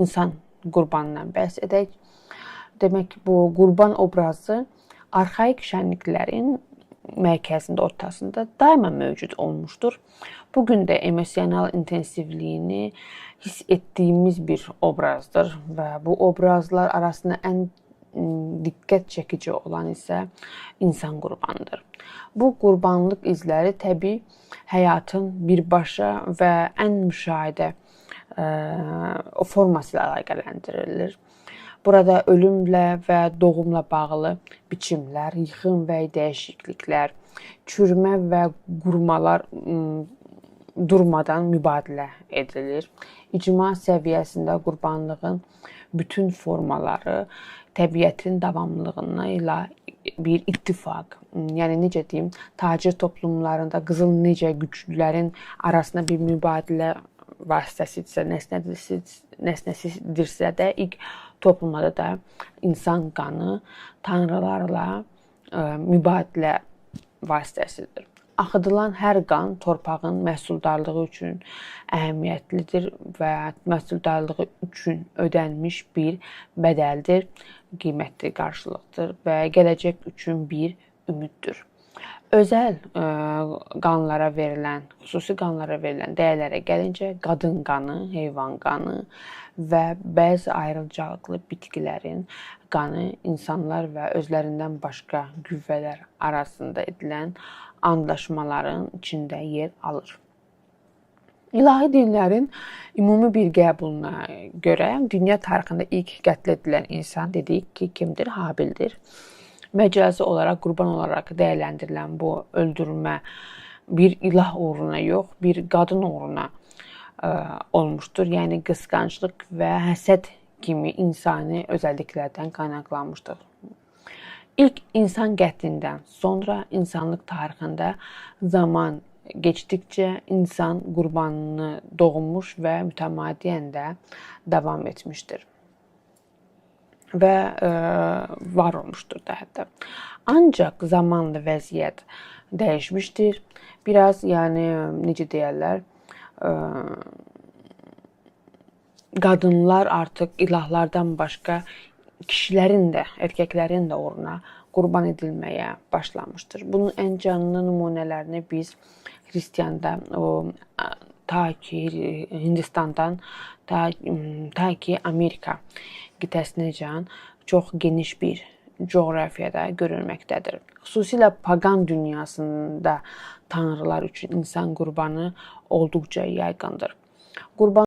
insan qurbanından bəhs edək. Demək ki, bu qurban obrazı arxaik şənliklərin mərkəzində, ortasında daima mövcud olmuşdur. Bugün də emosional intensivliyini hiss etdiyimiz bir obrazdır və bu obrazlar arasında ən diqqət çəkici olan isə insan qurbanıdır. Bu qurbanlıq izləri təbii həyatın birbaşa və ən müşahidə forması ilə əlaqələndirilir. Burada ölümlə və doğumla bağlı biçimlər, yıxım və dəyişikliklər, çürümə və qurmalar durmadan mübadilə edilir. İcma səviyyəsində qurbanlığın bütün formaları təbiətin davamlılığı ilə bir ittifaq, yəni necə deyim, tacir toplumlarında qızıl necə güclülərin arasında bir mübadilə vasitəsidirsə, nəsnəsidirsə də, ilk toplumlarda da insan qanı tanrılarla mübadilə vasitəsidir. Axıdılan hər qan torpağın məhsuldarlığı üçün əhəmiyyətlidir və məhsuldarlığı üçün ödənmiş bir bədəldir, qiymətli qarşılıqdır və gələcək üçün bir ümiddir. Özəl qanlara verilən, xüsusi qanlara verilən dəyərlərə gəlincə, qadın qanı, heyvan qanı və bəzi ayrıcalıqlı bitkilərin qanı insanlar və özlərindən başqa qüvvələr arasında edilən anlaşmaların içində yer alır. İlahi dinlərin ümumi bir qəbuluna görə dünya tarixində ilk qətl edilən insan dedik ki, kimdir? Habildir. Məcazi olaraq, qurban olaraq dəyərləndirilən bu öldürmə bir ilah uğruna yox, bir qadın uğruna olmuşdur. Yəni qısqanclıq və həsəd kimi insani özəlliklərdən qaynaqlanmışdır. İlk insan qətlindən sonra insanlıq tarixində zaman keçdikcə insan qurbanını doğmuş və mütəmadiyyən də davam etmişdir və var olmuşdur da hətta. Ancaq zamanla vəziyyət dəyişmişdir. Biraz, yəni necə deyərlər, qadınlar artıq ilahlardan başqa kişilərin də, erkəklərin də uğruna qurban edilməyə başlamışdır. Bunun ən canlı nümunələrini biz Xristiyanda ta ki Hindistandan ta ki Amerika qitəsinəcən çox geniş bir coğrafiyada görülməkdədir. Xüsusilə paqan dünyasında tanrılar üçün insan qurbanı olduqca yaygındır.